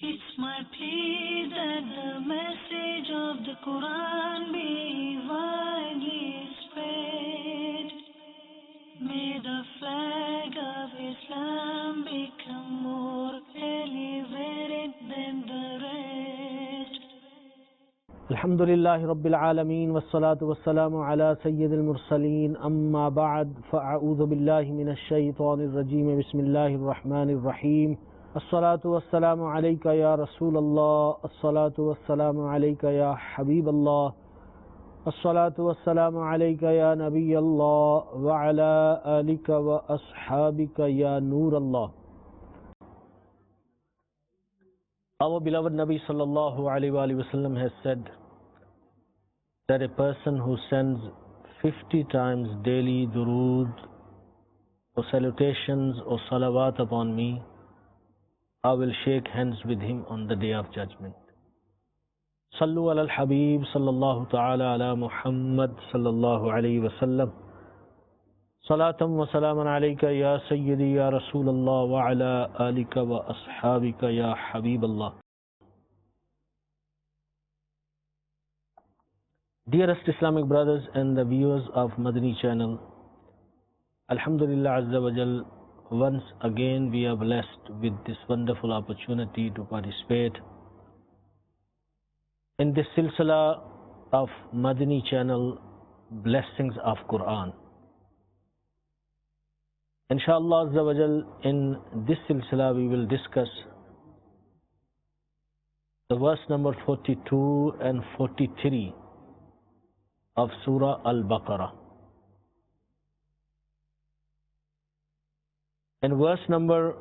It's my plea that the message of the Quran be widely spread. May the flag of Islam become more elevated than the rest. Alhamdulillahi Rabbil Alameen wassalatu wassalamu ala Sayyidil Mursaleen amma ba'd fa'a'udhu billahi minash shaytanir rajeem bismillahir rahmanir rahim. As-salatu wassalamu alayka ya Rasulallah, as-salatu wassalamu alayka ya Habiballah, as-salatu wassalamu alayka ya Nabiyallah wa ala alika wa ashabika ya Nurallah. Our beloved Nabi sallallahu alayhi wa sallam has said that a person who sends 50 times daily durood or salutations or salawat upon me, I will shake hands with him on the day of judgment. Sallu ala al-Habib sallallahu ta'ala ala Muhammad sallallahu alayhi wa sallam. Salatan wa salaman alayka ya Sayyidi ya Rasulallah wa ala alika wa ashabika ya Habiballah. Dearest Islamic brothers and the viewers of Madani channel, Alhamdulillah Azza wa Jal, once again we are blessed with this wonderful opportunity to participate in this silsila of Madani channel, Blessings of Quran. Inshallah Azza wa Jal, in this silsila we will discuss the verse number 42 and 43 of Surah Al-Baqarah. In verse number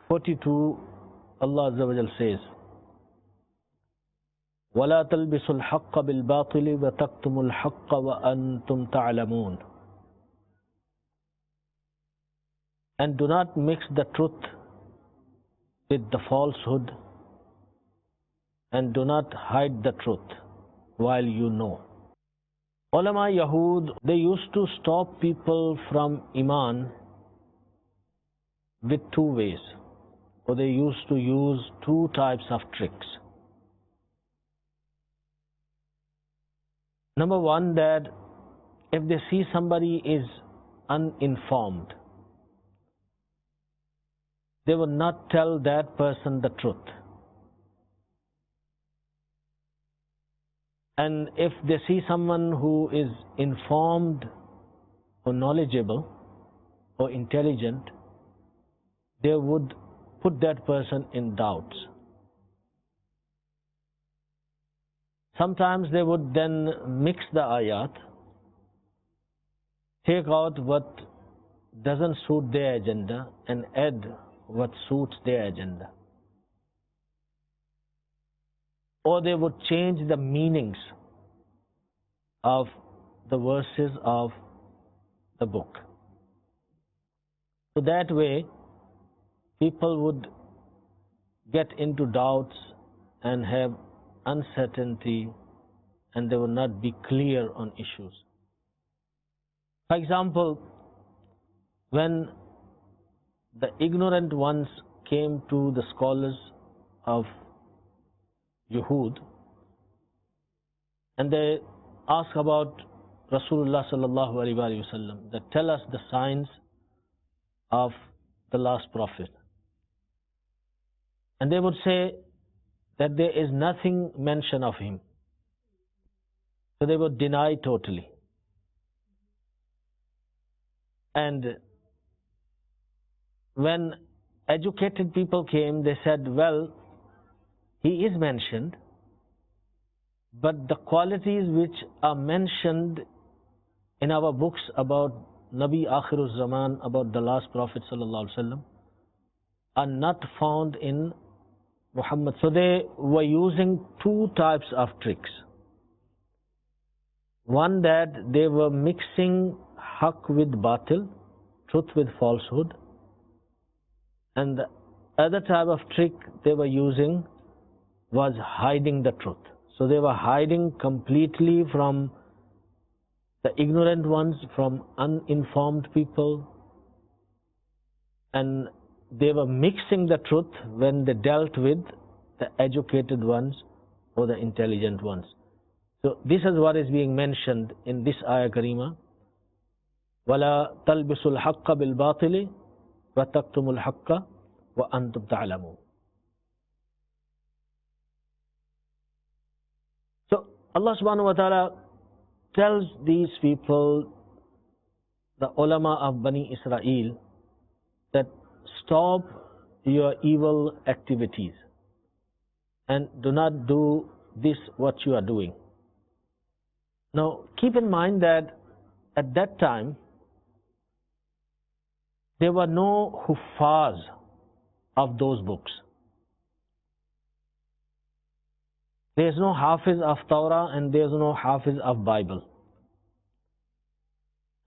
42, Allah Azza wa Jal says, وَلَا تَلْبِسُوا الْحَقَّ بِالْبَاطِلِ وَتَكْتُمُوا الْحَقَّ وَأَنْتُمْ تَعْلَمُونَ. And do not mix the truth with the falsehood, and do not hide the truth while you know. Ulama Yahud, they used to stop people from Iman with two ways, or they used to use two types of tricks. Number one, that if they see somebody is uninformed, they will not tell that person the truth. And if they see someone who is informed or knowledgeable or intelligent, they would put that person in doubts. Sometimes they would then mix the ayat, take out what doesn't suit their agenda and add what suits their agenda. Or they would change the meanings of the verses of the book. So that way, people would get into doubts and have uncertainty, and they would not be clear on issues. For example, when the ignorant ones came to the scholars of Yahud, and they asked about Rasulullah sallallahu alaihi wasallam, that tell us the signs of the last prophet. And they would say that there is nothing mention of him. So they would deny totally. And when educated people came, they said, well, he is mentioned, but the qualities which are mentioned in our books about Nabi Akhiruz Zaman, about the last Prophet sallallahu alaihi wasallam, are not found in Muhammad. So they were using two types of tricks. One, that they were mixing haqq with batil, truth with falsehood. And the other type of trick they were using was hiding the truth. So they were hiding completely from the ignorant ones, from uninformed people, and they were mixing the truth when they dealt with the educated ones or the intelligent ones. So this is what is being mentioned in this ayah karima. وَلَا تَلْبِسُوا الْحَقَّ بِالْبَاطِلِ وَتَكْتُمُوا الْحَقَّ وَأَنْتُمْ تَعْلَمُونَ. So Allah subhanahu wa ta'ala tells these people, the ulama of Bani Israel, that stop your evil activities and do not do this what you are doing. Now keep in mind that at that time there were no huffaz of those books. There is no hafiz of Torah and there is no hafiz of Bible.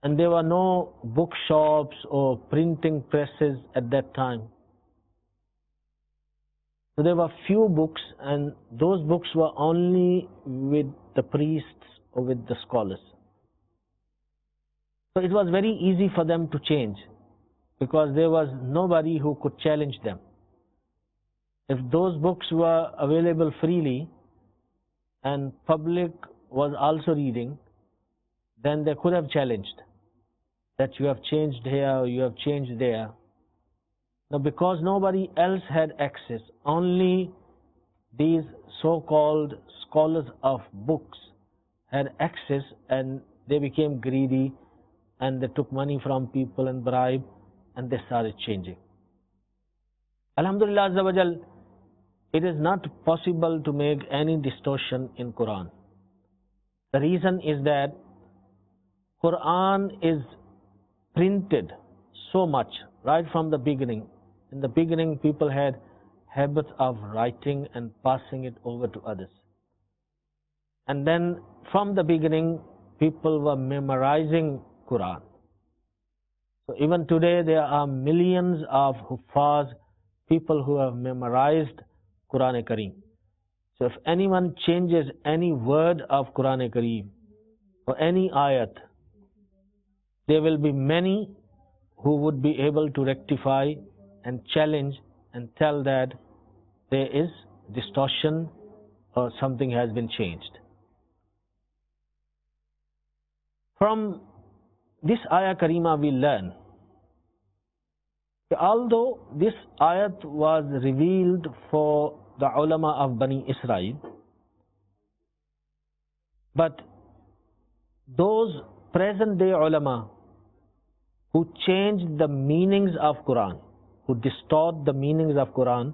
And there were no bookshops or printing presses at that time. So there were few books, and those books were only with the priests or with the scholars. So it was very easy for them to change, because there was nobody who could challenge them. If those books were available freely and public was also reading, then they could have challenged that you have changed here or you have changed there. Now because nobody else had access, only these so-called scholars of books had access, and they became greedy and they took money from people and bribe, and they started changing. Alhamdulillah Azza wa Jal, it is not possible to make any distortion in Quran. The reason is that Quran is printed so much right from the beginning. In the beginning, people had habits of writing and passing it over to others. And then from the beginning, people were memorizing Quran. So even today, there are millions of huffaz, people who have memorized Quran-e-Kareem. So if anyone changes any word of Quran-e-Kareem or any ayat, there will be many who would be able to rectify and challenge and tell that there is distortion or something has been changed. From this ayah karima we learn that although this ayat was revealed for the ulama of Bani Israel, but those present day ulama who changed the meanings of Quran, who distort the meanings of Quran,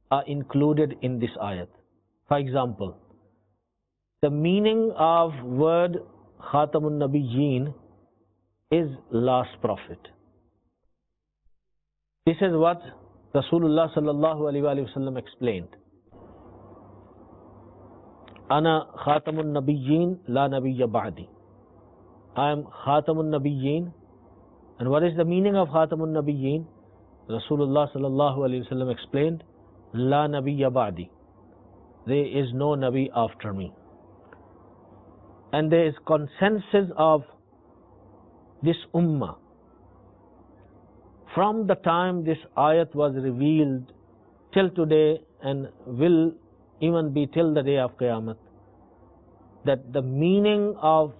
are included in this ayat. For example, the meaning of word Khatamun Nabiyyin is last prophet. This is what Rasulullah sallallahu alaihi wasallam explained. Ana Khatamun Nabiyyin la nabiyya ba'di. I am Khatamun Nabiyyin. And what is the meaning of Khatamun Nabiyyin? Rasulullah sallallahu alaihi wasallam explained, La nabiyya ba'di. There is no Nabi after me. And there is consensus of this ummah. From the time this ayat was revealed till today, and will even be till the day of Qiyamah, that the meaning of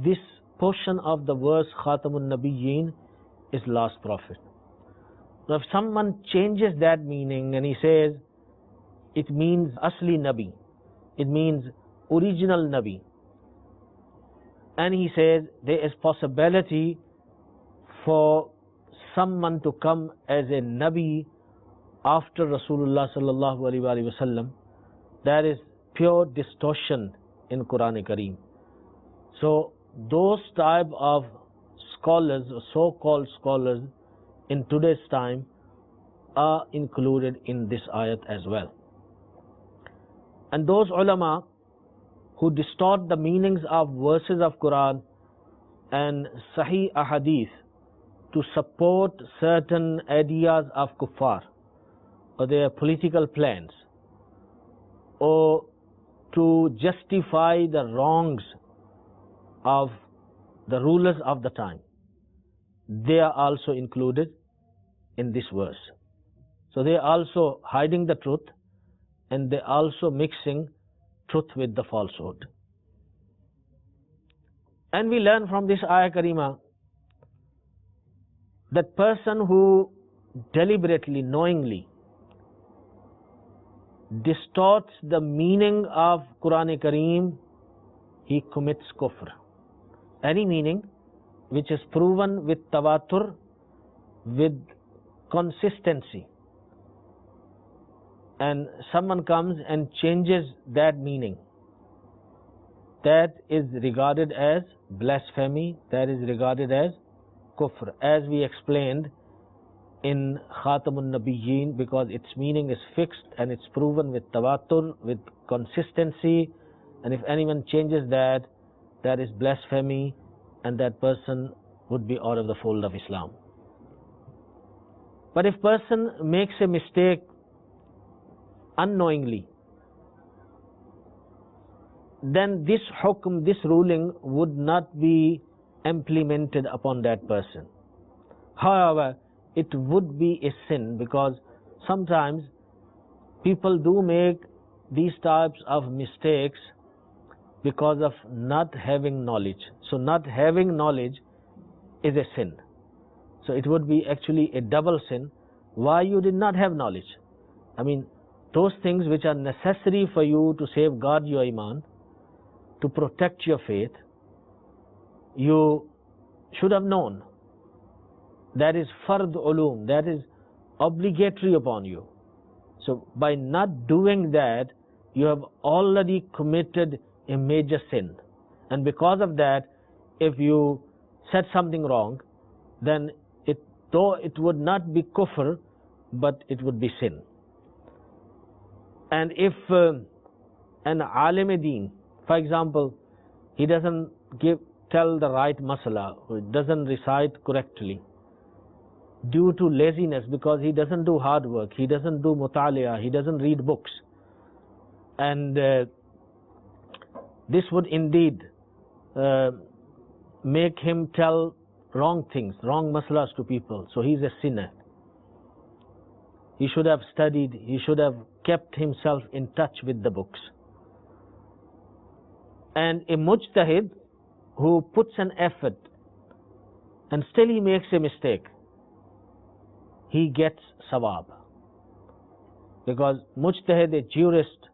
this portion of the verse Khatamun Nabiyyin is last prophet. Now if someone changes that meaning and he says it means Asli Nabi, it means original Nabi, and he says there is possibility for someone to come as a Nabi after Rasulullah sallallahu alaihi wasallam, that is pure distortion in Quran-e-Kareem. So those type of scholars, or so-called scholars in today's time, are included in this ayat as well. And those ulama who distort the meanings of verses of Quran and Sahih Ahadith to support certain ideas of kuffar or their political plans, or to justify the wrongs of the rulers of the time, they are also included in this verse. So they are also hiding the truth, and they are also mixing truth with the falsehood. And we learn from this ayah karima that person who deliberately, knowingly distorts the meaning of Quran Kareem, he commits kufr. Any meaning which is proven with tawatur, with consistency, and someone comes and changes that meaning, that is regarded as blasphemy, that is regarded as kufr, as we explained in Khatamun Nabiyyin, because its meaning is fixed and it's proven with tawatur, with consistency, and if anyone changes that, that is blasphemy, and that person would be out of the fold of Islam. But if person makes a mistake unknowingly, then this hukm, this ruling would not be implemented upon that person. However, it would be a sin, because sometimes people do make these types of mistakes because of not having knowledge. So not having knowledge is a sin. So it would be actually a double sin. Why you did not have knowledge? I mean, those things which are necessary for you to safeguard your iman, to protect your faith, you should have known. That is fard ulum, that is obligatory upon you. So by not doing that, you have already committed a major sin. And because of that, if you said something wrong, then though it would not be kufr, but it would be sin. And if an alim-e-deen, for example, he doesn't tell the right masala, or doesn't recite correctly, due to laziness, because he doesn't do hard work, he doesn't do mutaliya, he doesn't read books, and this would indeed make him tell wrong things, wrong masalas to people. So he's a sinner. He should have studied, he should have kept himself in touch with the books. And a mujtahid who puts an effort and still he makes a mistake, he gets sawab. Because mujtahid, a jurist,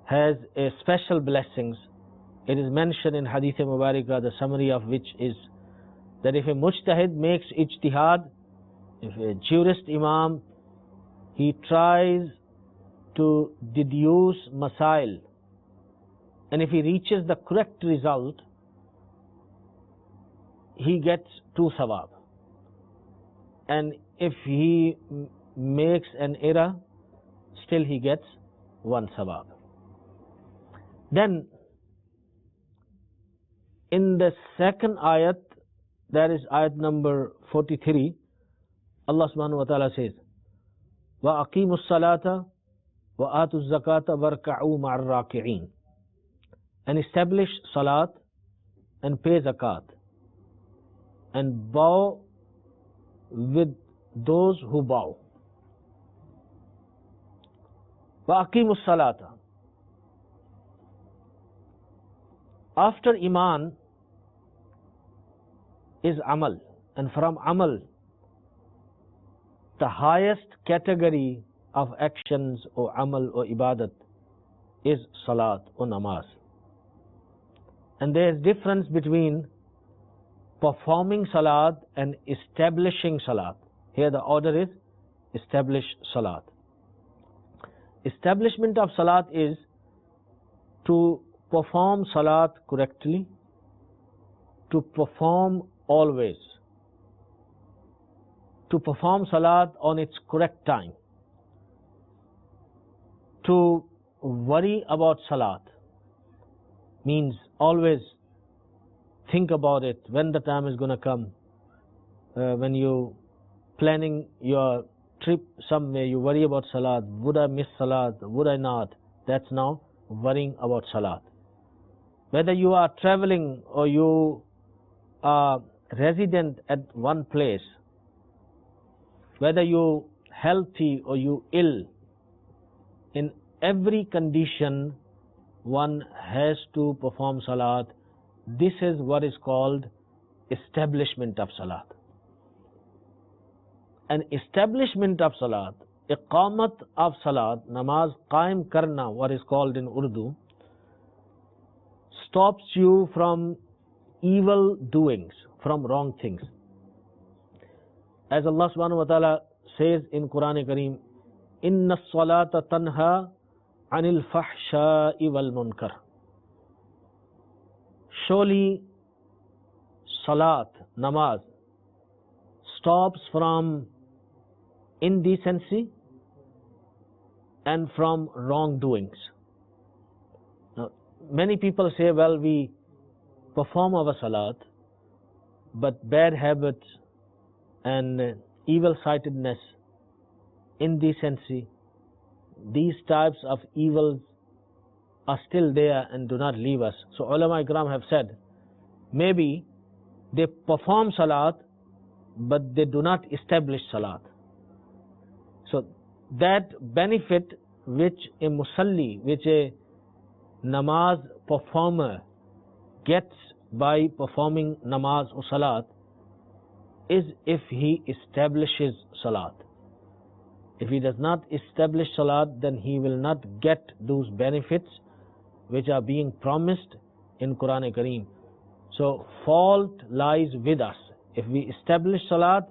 has a special blessings. It is mentioned in Hadith Mubarakah, the summary of which is that if a mujtahid makes ijtihad, if a jurist imam, he tries to deduce masail, and if he reaches the correct result, he gets 2 sawab. And if he makes an error, still he gets 1 sawab. Then in the second ayat, that is ayat number 43, Allah subhanahu wa ta'ala says, وَأَقِيمُوا الصَّلَاةَ وَآتُوا الزَّكَاةَ وَارْكَعُوا مَعَ الرَّاكِعِينَ. And establish salat and pay zakat and bow with those who bow. وَأَقِيمُوا الصَّلَاةَ. After iman is amal, and from amal, the highest category of actions or amal or ibadat is salat or namaz. And there is difference between performing salat and establishing salat. Here the order is establish salat. Establishment of salat is to perform salat correctly, to perform always, to perform salat on its correct time, to worry about salat means always think about it when the time is going to come. When you planning your trip somewhere, you worry about salat. Would I miss salat? Would I not? That's now worrying about salat. Whether you are traveling or you are resident at one place, whether you healthy or you ill, in every condition one has to perform salat. This is what is called establishment of salat. An establishment of salat, iqamat of salat, namaz qaim karna, what is called in Urdu, stops you from evil doings, from wrong things. As Allah subhanahu wa ta'ala says in Quran Kareem, inna salata tanha anil fahsha'i wal munkar. Surely salat, namaz, stops from indecency and from wrongdoings. Now, many people say, well, we perform our salat, but bad habits and evil-sightedness, indecency, these types of evils are still there and do not leave us. So ulama ikram have said, maybe they perform salat, but they do not establish salat. So that benefit which a musalli, which a namaz performer gets by performing namaz or salat, is if he establishes salat. If he does not establish salat, then he will not get those benefits which are being promised in Quran Kareem. So fault lies with us. If we establish salat,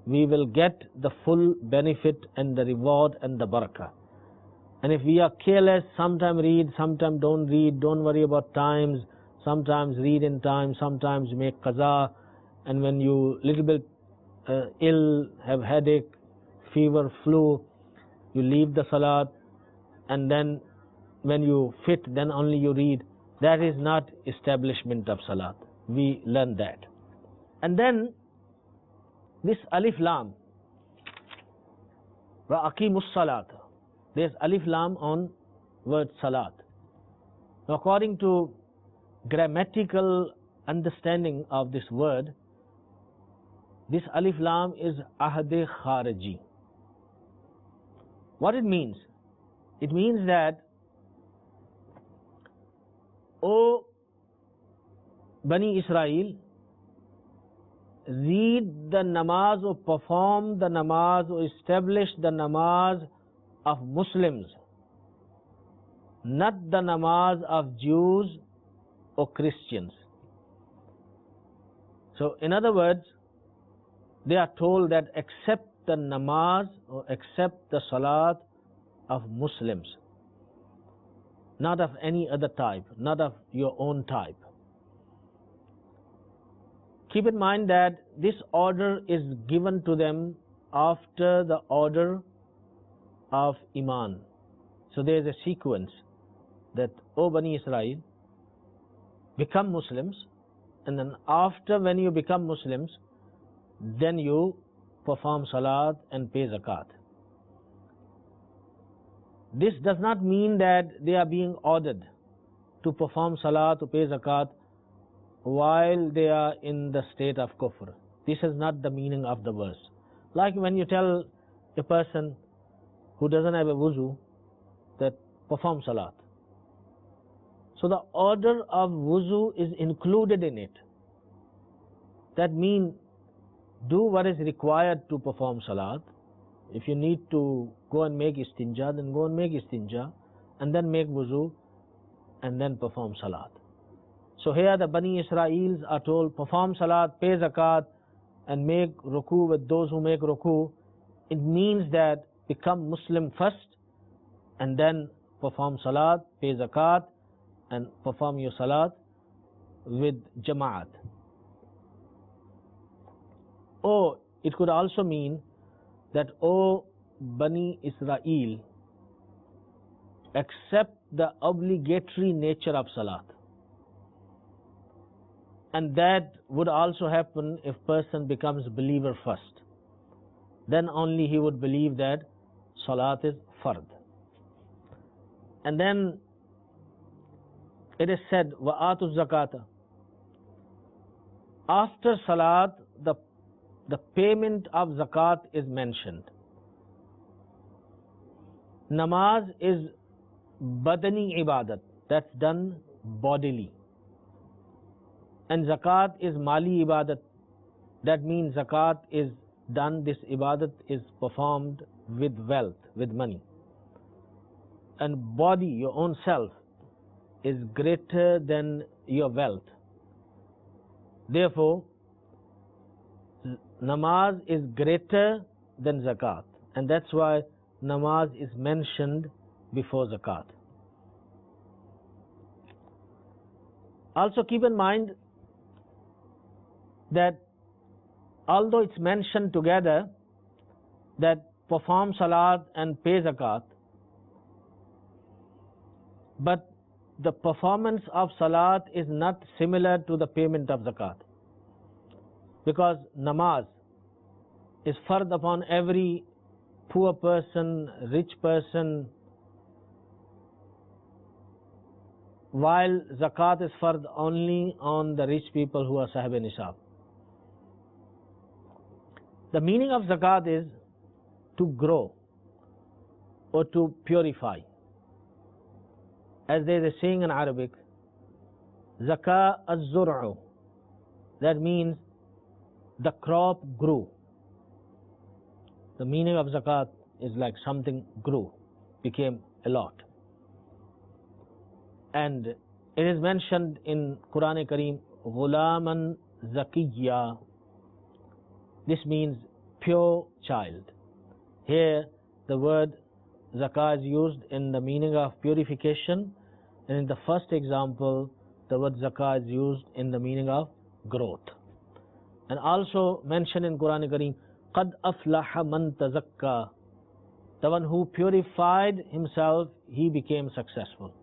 we will get the full benefit and the reward and the barakah. And if we are careless, sometimes read, sometimes don't read, don't worry about times, sometimes read in time, sometimes make qaza, and when you little bit ill, have headache, fever, flu, you leave the salat, and then when you fit, then only you read. That is not establishment of salat. We learn that. And then this alif lam, wa aqimus salat. There's alif lam on word salat. Now, according to grammatical understanding of this word, this alif lam is ahde kharaji. What it means? It means that, O Bani Israel, read the namaz or perform the namaz or establish the namaz of Muslims, not the namaz of Jews or Christians. So, in other words, they are told that accept the namaz or accept the salat of Muslims, not of any other type, not of your own type. Keep in mind that this order is given to them after the order of Iman. So there is a sequence that, O Bani Israel, become Muslims, and then after, when you become Muslims, then you perform salat and pay zakat. This does not mean that they are being ordered to perform salat or pay zakat while they are in the state of kufr. This is not the meaning of the verse. Like when you tell a person who doesn't have a wuzu that perform salat. So the order of wuzu is included in it. That means do what is required to perform salat. If you need to go and make istinja, then go and make istinja, and then make wuzu, and then perform salat. So here the Bani Israels are told, perform salat, pay zakat, and make ruku with those who make ruku. It means that become Muslim first, and then perform salat, pay zakat, and perform your salat with jama'at. Or it could also mean that, O Bani Israel, accept the obligatory nature of salat. And that would also happen if person becomes believer first. Then only he would believe that salat is fard. And then it is said, wa'atu zakata. After salat, the the payment of zakat is mentioned. Namaz is badani ibadat, that's done bodily. And zakat is mali ibadat, that means zakat is done, this ibadat is performed with wealth, with money. And body, your own self, is greater than your wealth. Therefore, namaz is greater than zakat, and that's why namaz is mentioned before zakat. Also keep in mind that although it's mentioned together that perform salat and pay zakat, but the performance of salat is not similar to the payment of zakat, because namaz is fard upon every poor person, rich person, while zakat is fard only on the rich people who are sahib-e-nisab. The meaning of zakat is to grow or to purify. As there is a saying in Arabic, Zaka az-zur'u, that means the crop grew. The meaning of zakat is like something grew, became a lot. And it is mentioned in Quran Kareem, Ghulaman Zakiyya. This means pure child. Here the word zakah is used in the meaning of purification, and in the first example the word zakah is used in the meaning of growth. And also mentioned in Quran Kareem, Qad aflaha man tazakka, the one who purified himself, he became successful.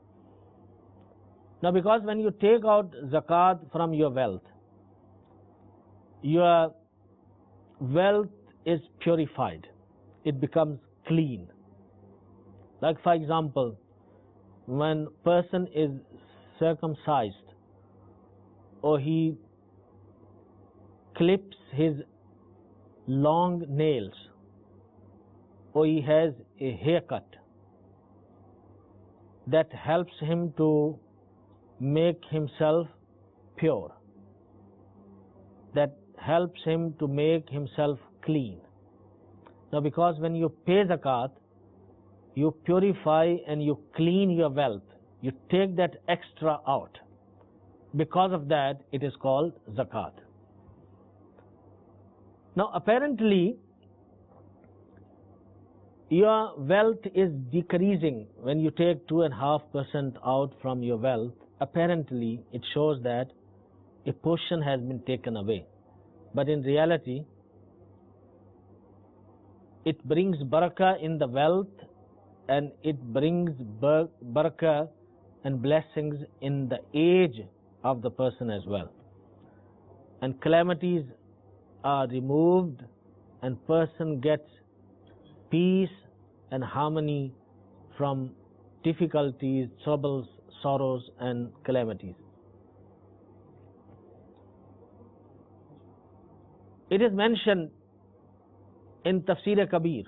Now, because when you take out zakat from your wealth is purified, it becomes clean. Like for example, when person is circumcised or he clips his long nails or he has a haircut, that helps him to make himself pure, that helps him to make himself clean. Now, because when you pay zakat, you purify and you clean your wealth, you take that extra out. Because of that, it is called zakat. Now, apparently, your wealth is decreasing when you take 2.5% out from your wealth. Apparently, it shows that a portion has been taken away. But in reality, it brings barakah in the wealth, and it brings barakah and blessings in the age of the person as well. And calamities are removed, and person gets peace and harmony from difficulties, troubles, sorrows and calamities. It is mentioned in Tafsir Kabir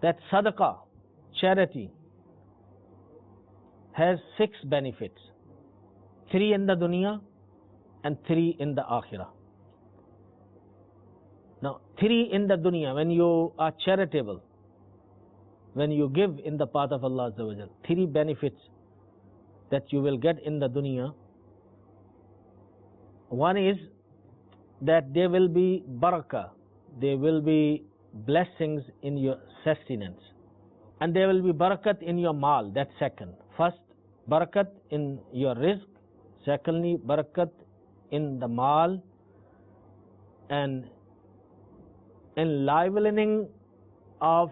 that sadaqah, charity, has 6 benefits, 3 in the dunya and 3 in the akhirah. Now, 3 in the dunya, when you are charitable, when you give in the path of Allah Azza wa Jal, 3 benefits that you will get in the dunya. One is that there will be barakah, there will be blessings in your sustenance, and there will be barakat in your mal. That's second. First, barakat in your rizq. Secondly, barakat in the mal, and enlivening of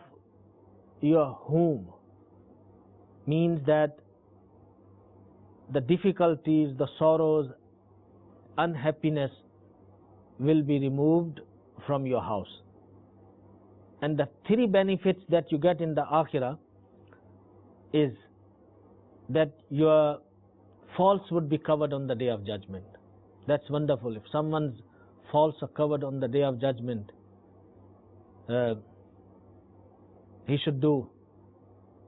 your home means that the difficulties, the sorrows, unhappiness will be removed from your house. And the 3 benefits that you get in the akhirah is that your faults would be covered on the day of judgment. That's wonderful. If someone's false are covered on the Day of Judgment, he should do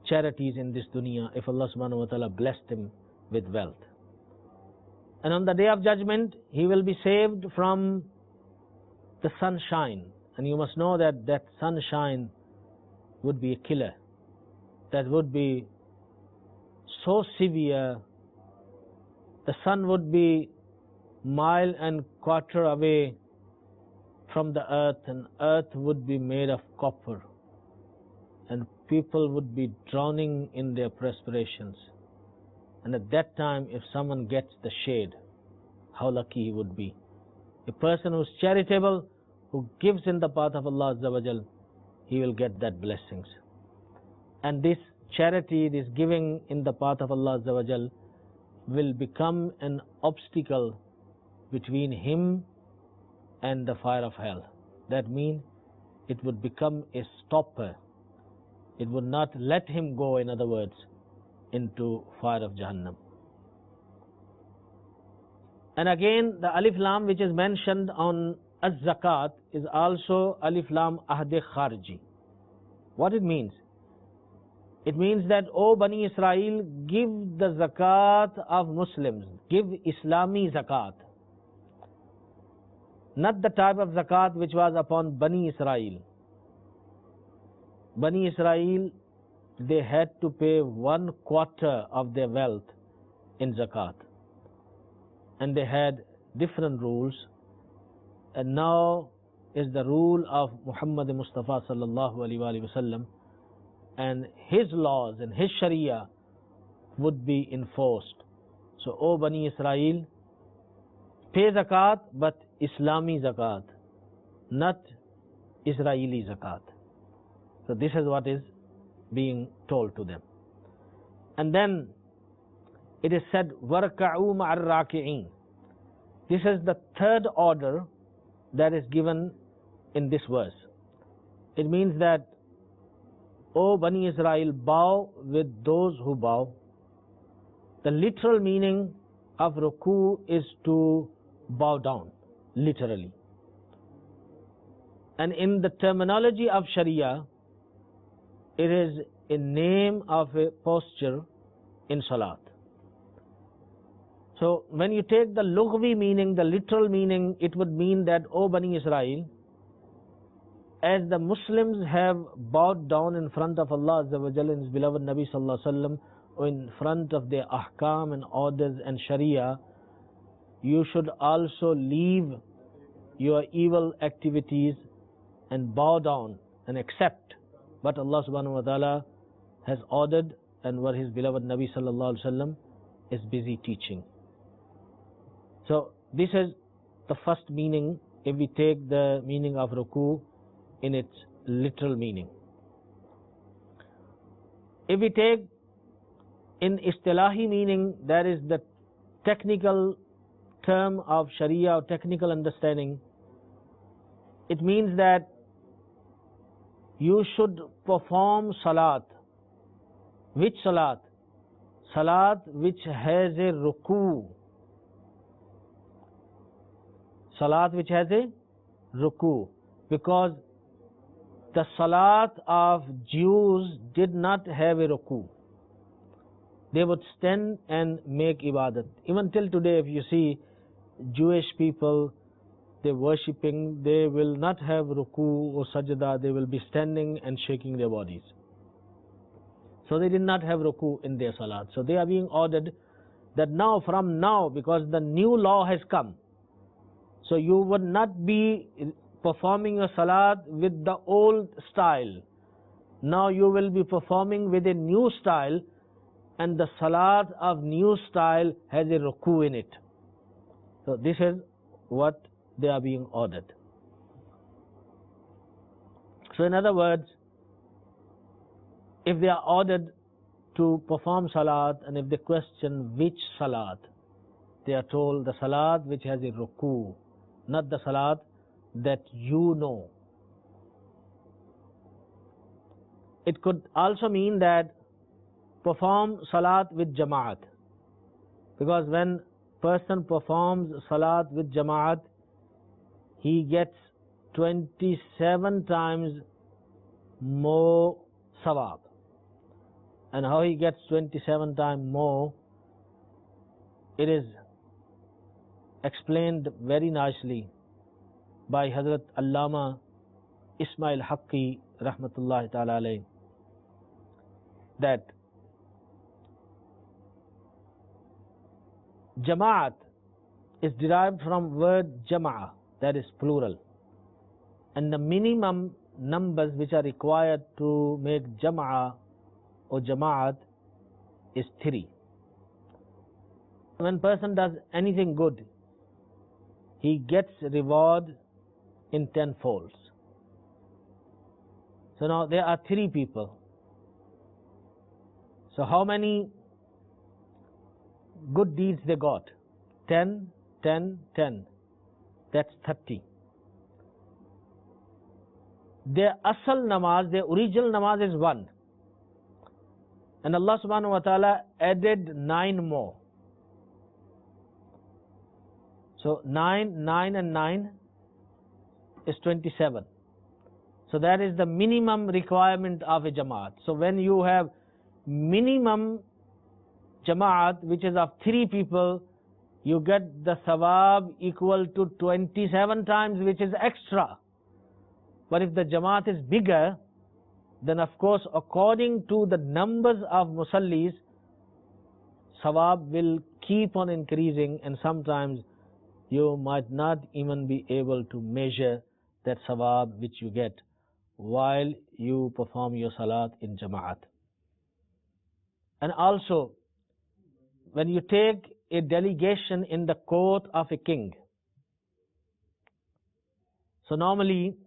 charities in this dunya if Allah subhanahu wa ta'ala blessed him with wealth. And on the Day of Judgment, he will be saved from the sunshine. And you must know that that sunshine would be a killer. That would be so severe. The sun would be mile and quarter away from the earth, and earth would be made of copper, and people would be drowning in their perspirations. And at that time, if someone gets the shade, how lucky he would be. A person who is charitable, who gives in the path of Allah Azza wa Jal, he will get that blessings. And this charity, this giving in the path of Allah Azza wa Jal, will become an obstacle between him and the fire of hell. That means it would become a stopper. It would not let him go, in other words, into fire of Jahannam. And again, the Alif Lam which is mentioned on Az-Zakat is also Alif Lam Ahde Kharji. What it means? It means that, O Bani Israel, give the zakat of Muslims, give Islami zakat. Not the type of zakat which was upon Bani Israel. Bani Israel, they had to pay 1/4 of their wealth in zakat. And they had different rules. And now is the rule of Muhammad Mustafa sallallahu alaihi wasallam, and his laws and his sharia would be enforced. So, O Bani Israel, pay zakat, but Islami zakat, not Israeli zakat. So this is what is being told to them. And then it is said, وَرْكَعُوا مَعَ الرَّاكِعِينَ. This is the third order that is given in this verse. It means that, O Bani Israel, bow with those who bow. The literal meaning of ruku is to bow down, literally. And in the terminology of Sharia, it is a name of a posture in Salat. So when you take the lughwi meaning, the literal meaning, it would mean that, O Bani Israel, as the Muslims have bowed down in front of Allah Azza wa Jalla and His beloved Nabi Sallallahu Alaihi Wasallam, or in front of their ahkam and orders and sharia, you should also leave your evil activities and bow down and accept what Allah Subhanahu wa Ta'ala has ordered and what His beloved Nabi Sallallahu Alaihi Wasallam is busy teaching. So this is the first meaning if we take the meaning of ruku in its literal meaning. If we take in istilahi meaning, that is the technical term of Sharia or technical understanding, it means that you should perform salat. Which salat? Salat which has a ruku. Salat which has a ruku. Because the salat of Jews did not have a ruku. They would stand and make ibadat. Even till today, if you see Jewish people, they worshipping, they will not have ruku or sajda, they will be standing and shaking their bodies. So they did not have ruku in their salat. So they are being ordered that now, from now, because the new law has come, so you would not be performing a salat with the old style. Now you will be performing with a new style, and the salat of new style has a ruku in it. So this is what they are being ordered. So in other words, if they are ordered to perform salat, and if they question which salat, they are told the salat which has a ruku, not the salat that you know. It could also mean that perform salat with jama'at, because when person performs salat with jama'at, he gets 27 times more sawab. And how he gets 27 times more, it is explained very nicely by Hazrat Allama Ismail Haqqi rahmatullahi ta'ala alayhi, that Jama'at is derived from word Jama'a, that is plural, and the minimum numbers which are required to make Jama'a or Jama'at is 3. When person does anything good, he gets reward in 10 folds. So now there are 3 people. So how many good deeds they got? 10, 10, 10. That's 30. Their asal namaz, their original namaz is 1. And Allah subhanahu wa ta'ala added 9 more. So 9, 9 and 9 is 27. So that is the minimum requirement of a Jamaat. So when you have minimum Jamaat, which is of 3 people, you get the Sawab equal to 27 times, which is extra. But if the Jamaat is bigger, then of course according to the numbers of Musallis, Sawab will keep on increasing, and sometimes you might not even be able to measure that Sawab which you get while you perform your Salat in Jama'at. And also, when you take a delegation in the court of a king, so normally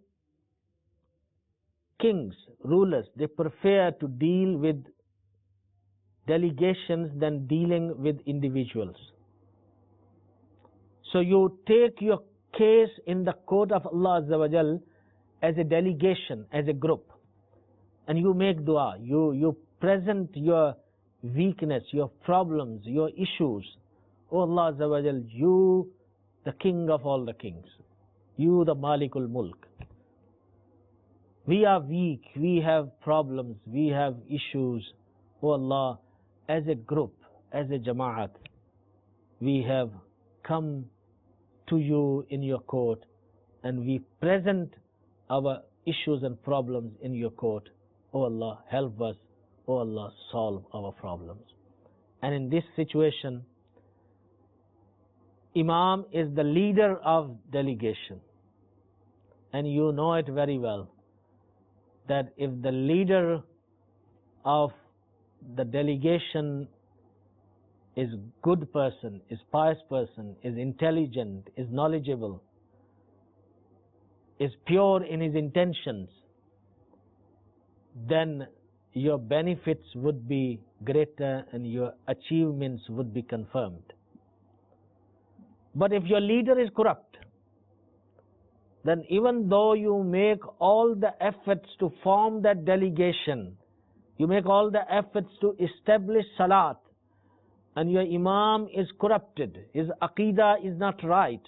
kings, rulers, they prefer to deal with delegations than dealing with individuals. So you take your case in the court of Allah Azza wa Jal as a delegation, as a group, and you make dua, you present your weakness, your problems, your issues. Oh Allah Azza wa Jal, you the king of all the kings, you the Malikul Mulk. We are weak, we have problems, we have issues. Oh Allah, as a group, as a Jama'at, we have come to you in your court, and we present our issues and problems in your court. Oh Allah, help us. Oh Allah, solve our problems. And in this situation, Imam is the leader of delegation. And you know it very well, that if the leader of the delegation is good person, is pious person, is intelligent, is knowledgeable, is pure in his intentions, then your benefits would be greater and your achievements would be confirmed. But if your leader is corrupt, then even though you make all the efforts to form that delegation, you make all the efforts to establish Salat, and your Imam is corrupted, his Aqidah is not right,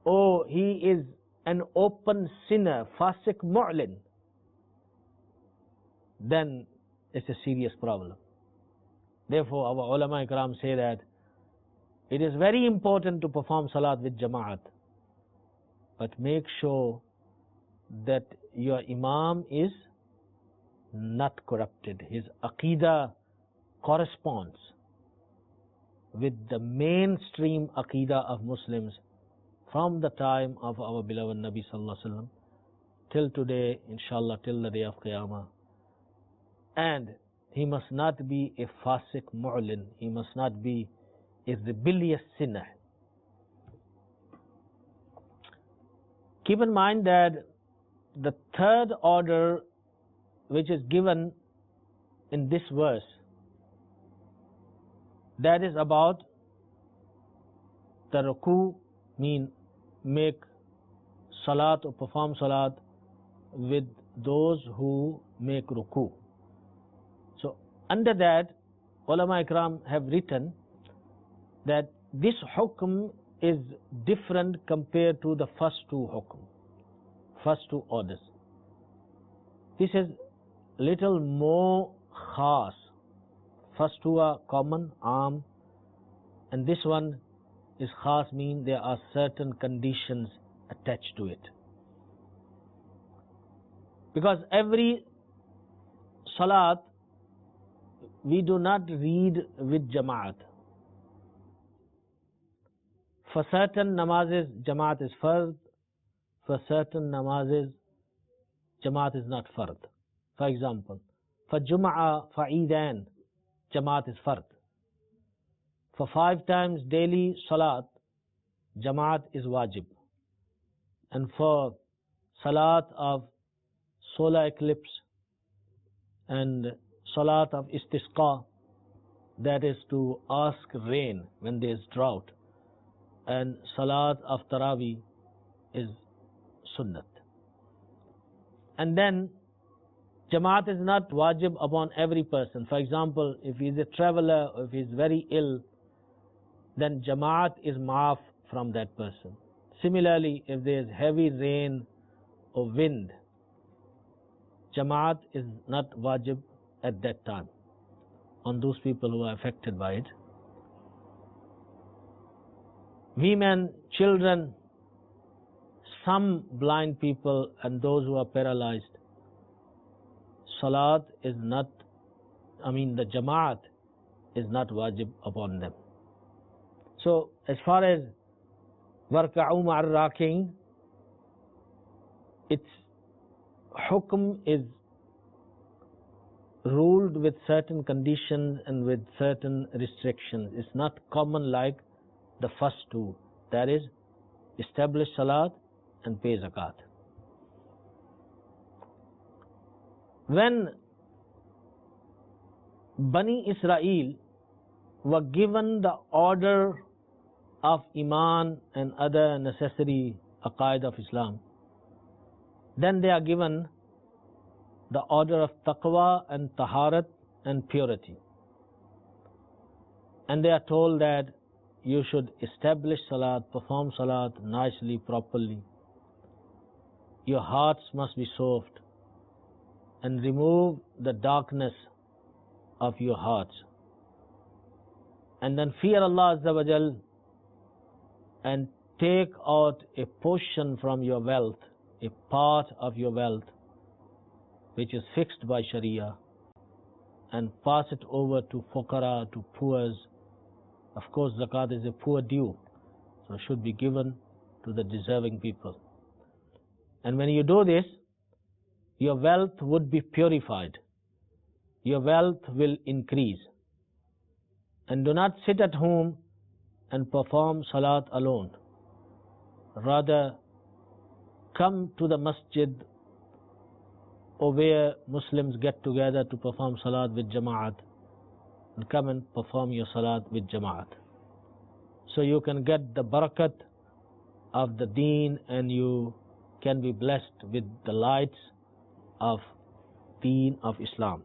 or he is an open sinner, Fasiq Mu'lin, then it's a serious problem. Therefore, our ulama ikram say that it is very important to perform Salat with Jama'at, but make sure that your Imam is not corrupted. His Aqidah corresponds with the mainstream Aqidah of Muslims from the time of our beloved Nabi Sallallahu Alaihi Wasallam till today, inshallah, till the day of Qiyamah. And he must not be a Fasiq Mu'lin, he must not be a rebellious sinner. Keep in mind that the third order which is given in this verse, that is about the ruku, mean make Salat or perform Salat with those who make ruku. So under that, ulama ikram have written that this hukm is different compared to the first two hukum, first two orders. This is little more khas. First two are common, aam, and this one is khas, mean there are certain conditions attached to it. Because every salat we do not read with Jamaat. For certain namazes, Jamaat is fard. For certain namazes, Jamaat is not fard. For example, for Jum'ah, for Eidan, Jamaat is fard. For 5 times daily salat, Jamaat is wajib. And for salat of solar eclipse and salat of istisqa, that is to ask rain when there is drought, and salat of Taraweeh is sunnat. And then Jamaat is not wajib upon every person. For example, if he is a traveler or if he is very ill, then Jamaat is maaf from that person. Similarly, if there is heavy rain or wind, Jamaat is not wajib at that time on those people who are affected by it. Women, children, some blind people and those who are paralyzed, salat is not, the Jamaat is not wajib upon them. So as far as warka'u ma'ar raki'in, its hukm is ruled with certain conditions and with certain restrictions. It's not common like the first two, that is, establish salat and pay zakat. When Bani Israel were given the order of Iman and other necessary aqaid of Islam, then they are given the order of taqwa and taharat and purity. And they are told that you should establish salat, perform salat nicely, properly. Your hearts must be soft and remove the darkness of your hearts. And then fear Allah Azza wa Jal and take out a portion from your wealth, a part of your wealth which is fixed by Sharia, and pass it over to fuqara, to poors. Of course, zakat is a poor due, so it should be given to the deserving people. And when you do this, your wealth would be purified. Your wealth will increase. And do not sit at home and perform salat alone. Rather, come to the masjid or where Muslims get together to perform salat with Jama'at, and come and perform your salat with Jama'at. So you can get the barakat of the deen and you can be blessed with the lights of deen of Islam.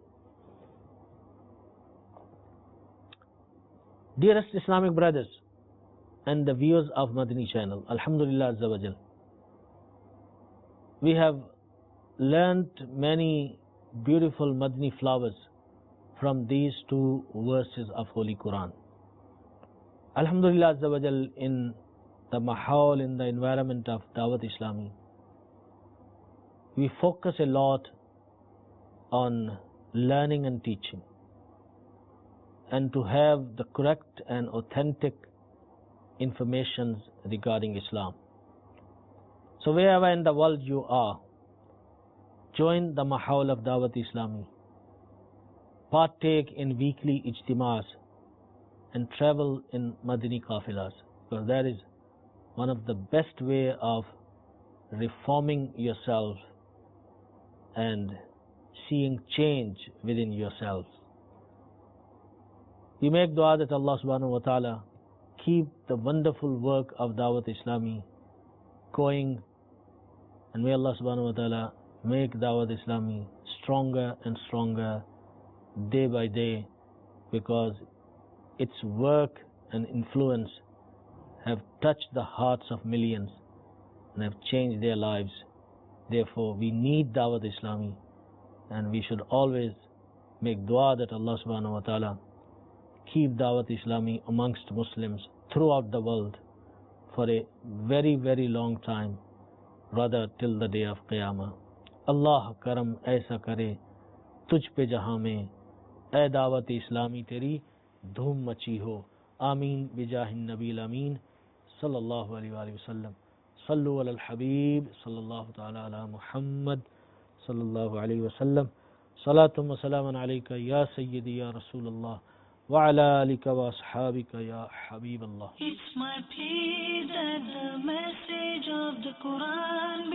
Dearest Islamic brothers and the viewers of Madani channel, Alhamdulillah Azza wa Jal, we have learnt many beautiful Madani flowers from these two verses of Holy Quran. Alhamdulillah Azza wa Jal, in the mahal, in the environment of Dawat Islami, we focus a lot on learning and teaching, and to have the correct and authentic information regarding Islam. So wherever in the world you are, join the mahal of Dawat Islami, partake in weekly ijtimas, and travel in Madani kafilas, because that is one of the best way of reforming yourself and seeing change within yourselves. We make dua that Allah subhanahu wa ta'ala keep the wonderful work of Dawat Islami going, and may Allah subhanahu wa ta'ala make Dawat Islami stronger and stronger day by day, because its work and influence have touched the hearts of millions and have changed their lives. Therefore, we need Dawat Islami, and we should always make dua that Allah subhanahu wa ta'ala keep Dawat Islami amongst Muslims throughout the world for a very, very long time, rather till the day of Qiyamah. Allah karam aisa kare तुझ पे जहां में ए दावत इस्लामी तेरी धूम मची हो. आमीन बिजाहिन नबील अमीन सल्लल्लाहु अलैहि वसल्लम. सल्लु अलल हबीब सल्लल्लाहु तआला अला मुहम्मद सल्लल्लाहु अलैहि वसल्लम. सलातुम व सलामन अलैका या सय्यदी या रसूलल्लाह व अला आलिका व अस्हाबिका या Habibullah. It's my plea that the message of the Quran